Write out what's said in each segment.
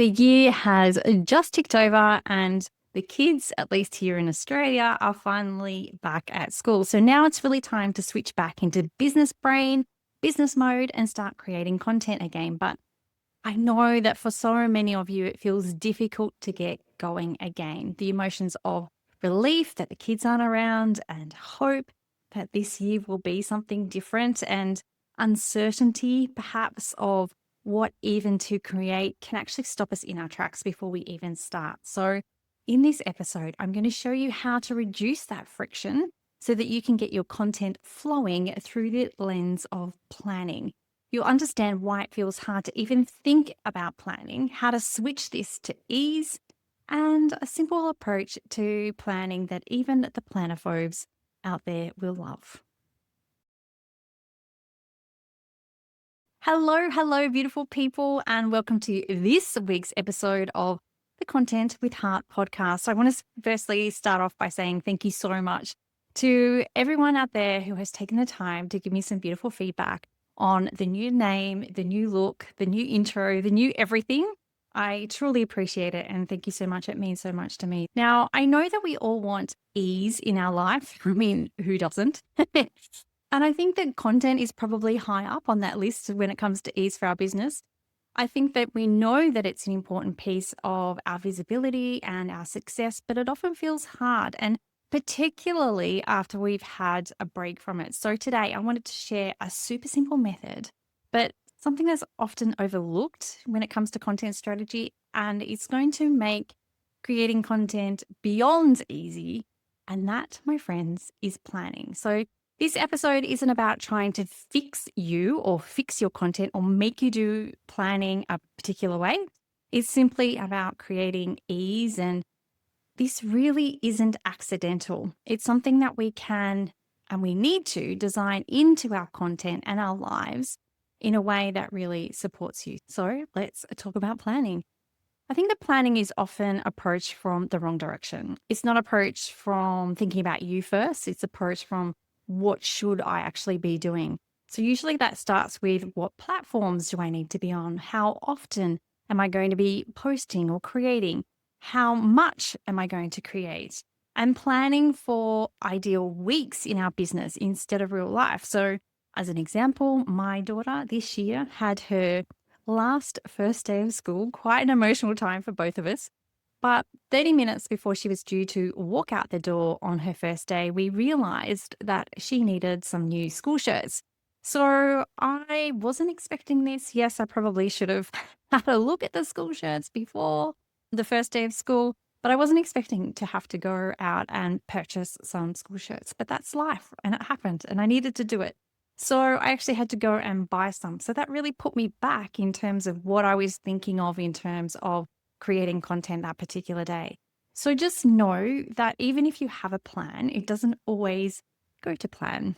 The year has just ticked over and the kids, at least here in Australia, are finally back at school. So now it's really time to switch back into business brain, business mode, and start creating content again. But I know that for so many of you, it feels difficult to get going again. The emotions of relief that the kids aren't around and hope that this year will be something different, and uncertainty perhaps of what even to create can actually stop us in our tracks before we even start. So in this episode, I'm going to show you how to reduce that friction so that you can get your content flowing through the lens of planning. You'll understand why it feels hard to even think about planning, how to switch this to ease, and a simple approach to planning that even the planophobes out there will love. Hello, beautiful people, and welcome to this week's episode of the Content with Heart podcast. I want to firstly start off by saying thank you so much to everyone out there who has taken the time to give me some beautiful feedback on the new name, the new look, the new intro, the new everything. I truly appreciate it, and thank you so much. It means so much to me. Now, I know that we all want ease in our life. I mean, who doesn't? And I think that content is probably high up on that list when it comes to ease for our business. I think that we know that it's an important piece of our visibility and our success, but it often feels hard, and particularly after we've had a break from it. So today I wanted to share a super simple method, but something that's often overlooked when it comes to content strategy, and it's going to make creating content beyond easy. And that, my friends, is planning. So this episode isn't about trying to fix you or fix your content or make you do planning a particular way. It's simply about creating ease, and this really isn't accidental. It's something that we can and we need to design into our content and our lives in a way that really supports you. So let's talk about planning. I think that planning is often approached from the wrong direction. It's not approached from thinking about you first. It's approached from what should I actually be doing? So usually that starts with what platforms do I need to be on? How often am I going to be posting or creating? How much am I going to create? And planning for ideal weeks in our business instead of real life. So as an example, my daughter this year had her last first day of school, quite an emotional time for both of us. But 30 minutes before she was due to walk out the door on her first day, we realized that she needed some new school shirts. So I wasn't expecting this. Yes, I probably should have had a look at the school shirts before the first day of school, but I wasn't expecting to have to go out and purchase some school shirts. But that's life, and it happened, and I needed to do it. So I actually had to go and buy some. So that really put me back in terms of what I was thinking of in terms of creating content that particular day. So just know that even if you have a plan, it doesn't always go to plan.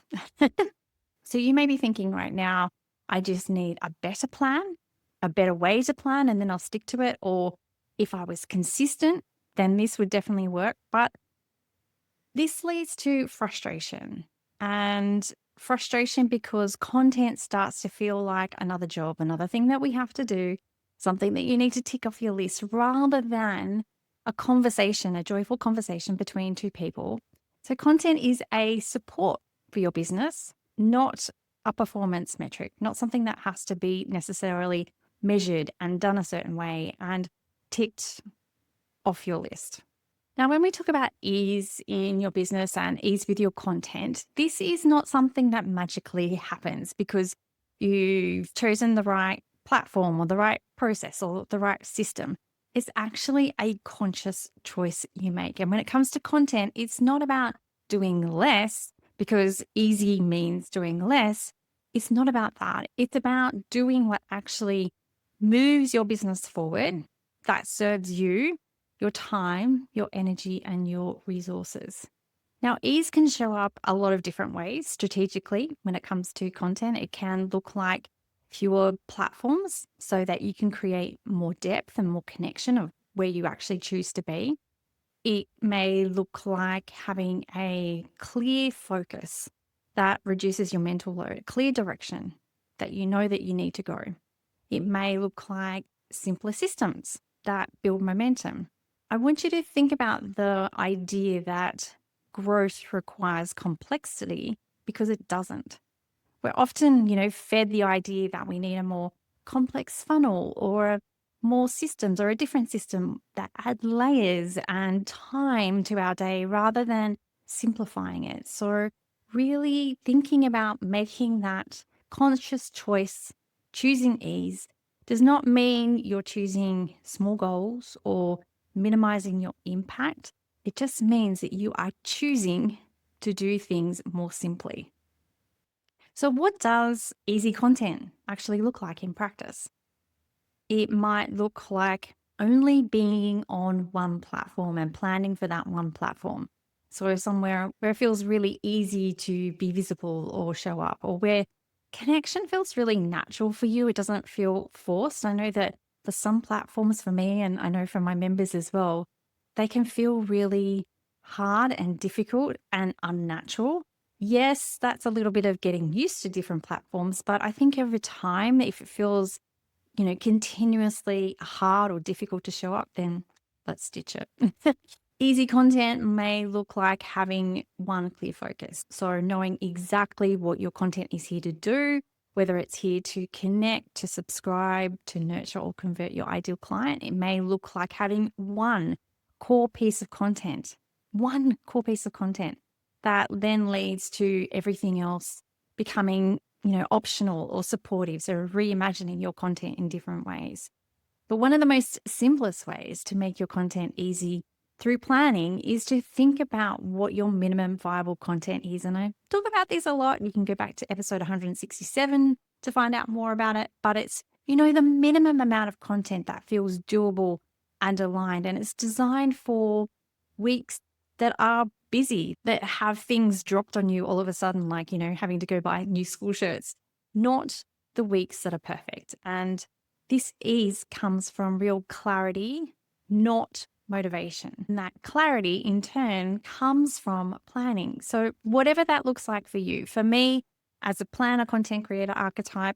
So you may be thinking right now, I just need a better plan, a better way to plan, and then I'll stick to it. Or if I was consistent, then this would definitely work. But this leads to frustration, and frustration because content starts to feel like another job, another thing that we have to do, something that you need to tick off your list rather than a conversation, a joyful conversation between two people. So content is a support for your business, not a performance metric, not something that has to be necessarily measured and done a certain way and ticked off your list. Now, when we talk about ease in your business and ease with your content, this is not something that magically happens because you've chosen the right platform or the right process or the right system. It's actually a conscious choice you make. And when it comes to content, it's not about doing less because easy means doing less. It's not about that. It's about doing what actually moves your business forward, that serves you, your time, your energy, and your resources. Now, ease can show up a lot of different ways strategically when it comes to content. It can look like fewer platforms so that you can create more depth and more connection of where you actually choose to be. It may look like having a clear focus that reduces your mental load, a clear direction that you know that you need to go. It may look like simpler systems that build momentum. I want you to think about the idea that growth requires complexity because it doesn't. We're often, fed the idea that we need a more complex funnel or more systems or a different system that add layers and time to our day rather than simplifying it. So, really thinking about making that conscious choice, choosing ease, does not mean you're choosing small goals or minimizing your impact. It just means that you are choosing to do things more simply. So, what does easy content actually look like in practice? It might look like only being on one platform and planning for that one platform. So, somewhere where it feels really easy to be visible or show up, or where connection feels really natural for you. It doesn't feel forced. I know that for some platforms, for me, and I know for my members as well, they can feel really hard and difficult and unnatural. Yes, that's a little bit of getting used to different platforms, but I think over time, if it feels, continuously hard or difficult to show up, then let's ditch it. Easy content may look like having one clear focus. So, knowing exactly what your content is here to do, whether it's here to connect, to subscribe, to nurture, or convert your ideal client. It may look like having one core piece of content that then leads to everything else becoming, optional or supportive. So, reimagining your content in different ways. But one of the most simplest ways to make your content easy through planning is to think about what your minimum viable content is. And I talk about this a lot. You can go back to episode 167 to find out more about it. But it's, the minimum amount of content that feels doable and aligned. And it's designed for weeks that are busy, that have things dropped on you all of a sudden, like, having to go buy new school shirts, not the weeks that are perfect. And this ease comes from real clarity, not motivation. And that clarity in turn comes from planning. So, whatever that looks like for you, for me, as a planner, content creator archetype,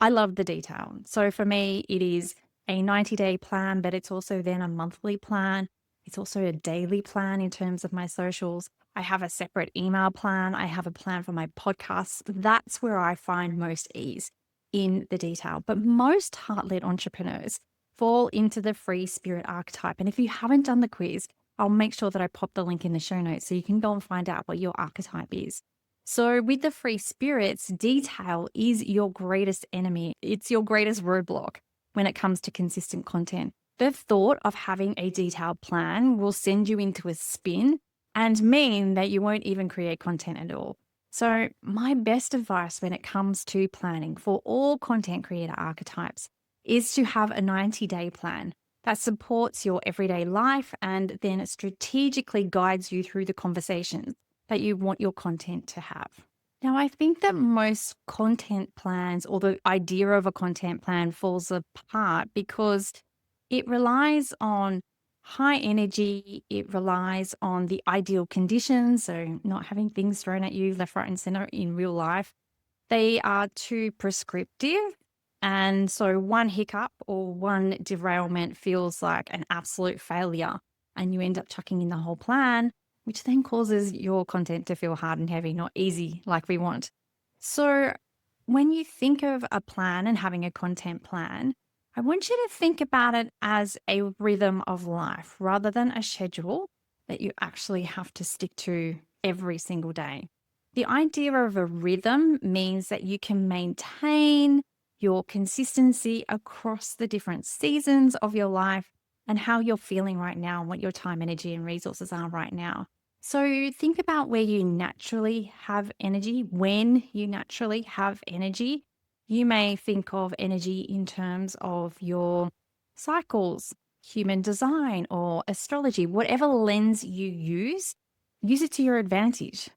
I love the detail. So, for me, it is a 90-day plan, but it's also then a monthly plan. It's also a daily plan in terms of my socials. I have a separate email plan. I have a plan for my podcasts. That's where I find most ease in the detail. But most heart-led entrepreneurs fall into the free spirit archetype. And if you haven't done the quiz, I'll make sure that I pop the link in the show notes so you can go and find out what your archetype is. So with the free spirits, detail is your greatest enemy. It's your greatest roadblock when it comes to consistent content. The thought of having a detailed plan will send you into a spin and mean that you won't even create content at all. So, my best advice when it comes to planning for all content creator archetypes is to have a 90-day plan that supports your everyday life and then strategically guides you through the conversations that you want your content to have. Now, I think that most content plans or the idea of a content plan falls apart because it relies on high energy. It relies on the ideal conditions. So, not having things thrown at you left, right, and center in real life. They are too prescriptive. And so, one hiccup or one derailment feels like an absolute failure. And you end up chucking in the whole plan, which then causes your content to feel hard and heavy, not easy like we want. So, when you think of a plan and having a content plan, I want you to think about it as a rhythm of life rather than a schedule that you actually have to stick to every single day. The idea of a rhythm means that you can maintain your consistency across the different seasons of your life and how you're feeling right now and what your time, energy, and resources are right now. So think about where you naturally have energy, when you naturally have energy. You may think of energy in terms of your cycles, human design, or astrology. Whatever lens you use it to your advantage.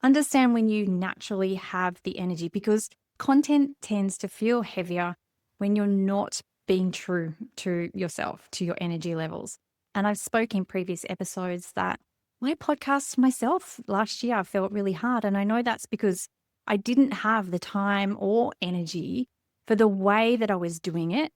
Understand when you naturally have the energy because content tends to feel heavier when you're not being true to yourself, to your energy levels. And I've spoken in previous episodes that my podcast myself last year felt really hard. And I know that's because I didn't have the time or energy for the way that I was doing it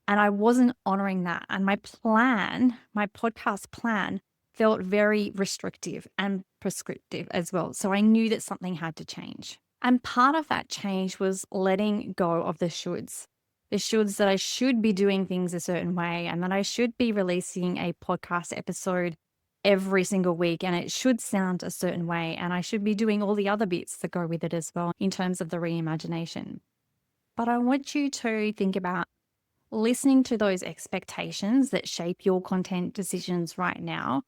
And I wasn't honoring that. And my plan, my podcast plan, felt very restrictive and prescriptive as well. So I knew that something had to change. And part of that change was letting go of the shoulds that I should be doing things a certain way and that I should be releasing a podcast episode every single week and it should sound a certain way. And I should be doing all the other bits that go with it as well in terms of the reimagination. But I want you to think about listening to those expectations that shape your content decisions right now.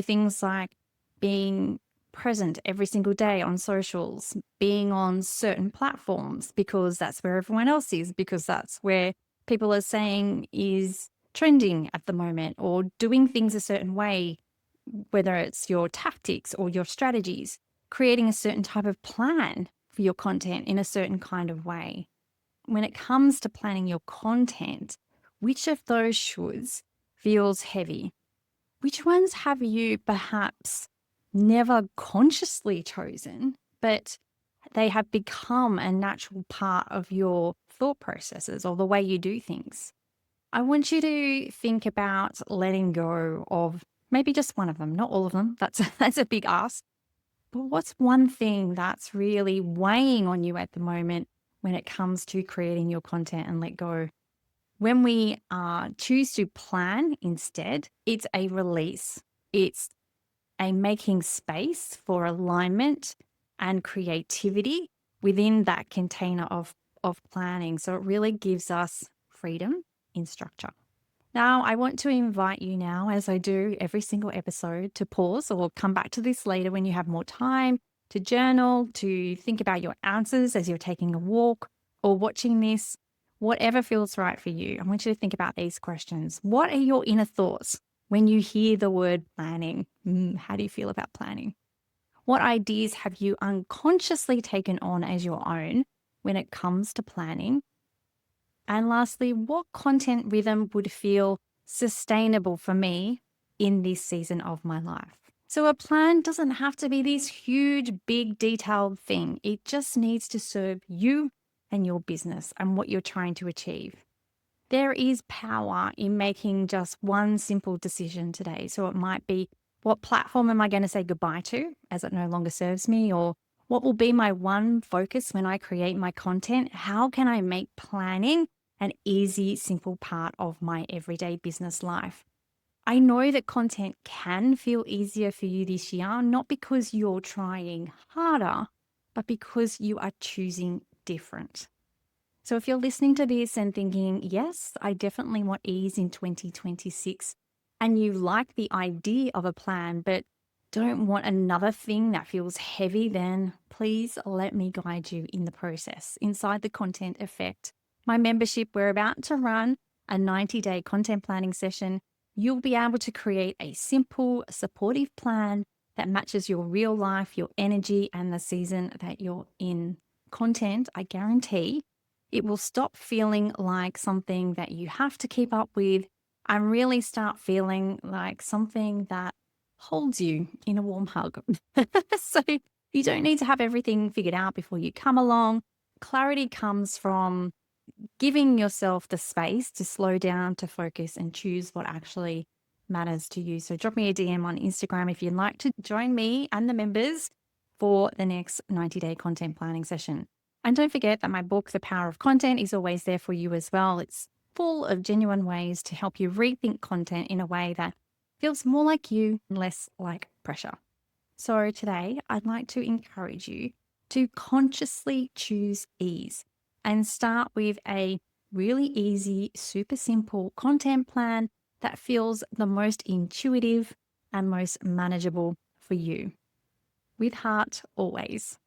Things like being present every single day on socials, being on certain platforms because that's where everyone else is, because that's where people are saying is trending at the moment, or doing things a certain way, whether it's your tactics or your strategies, creating a certain type of plan for your content in a certain kind of way. When it comes to planning your content, which of those shoulds feels heavy? Which ones have you perhaps never consciously chosen, but they have become a natural part of your thought processes or the way you do things? I want you to think about letting go of maybe just one of them, not all of them. That's a big ask. But what's one thing that's really weighing on you at the moment when it comes to creating your content and let go? When we choose to plan instead, it's a release. It's a making space for alignment and creativity within that container of planning. So it really gives us freedom in structure. Now, I want to invite you now, as I do every single episode, to pause or come back to this later when you have more time, to journal, to think about your answers as you're taking a walk or watching this, whatever feels right for you. I want you to think about these questions. What are your inner thoughts when you hear the word planning? How do you feel about planning? What ideas have you unconsciously taken on as your own when it comes to planning? And lastly, what content rhythm would feel sustainable for me in this season of my life? So a plan doesn't have to be this huge, big, detailed thing. It just needs to serve you and your business and what you're trying to achieve. There is power in making just one simple decision today. So it might be, what platform am I going to say goodbye to as it no longer serves me? Or what will be my one focus when I create my content? How can I make planning an easy, simple part of my everyday business life? I know that content can feel easier for you this year, not because you're trying harder, but because you are choosing different. So if you're listening to this and thinking, yes, I definitely want ease in 2026, and you like the idea of a plan, but don't want another thing that feels heavy, then please let me guide you in the process. Inside the Content Effect, my membership, we're about to run a 90-day content planning session. You'll be able to create a simple, supportive plan that matches your real life, your energy, and the season that you're in. Content, I guarantee, it will stop feeling like something that you have to keep up with and really start feeling like something that holds you in a warm hug. So you don't need to have everything figured out before you come along. Clarity comes from giving yourself the space to slow down, to focus and choose what actually matters to you. So drop me a DM on Instagram if you'd like to join me and the members for the next 90-day content planning session. And don't forget that my book, The Power of Content, is always there for you as well. It's full of genuine ways to help you rethink content in a way that feels more like you and less like pressure. So today, I'd like to encourage you to consciously choose ease and start with a really easy, super simple content plan that feels the most intuitive and most manageable for you. With heart, always.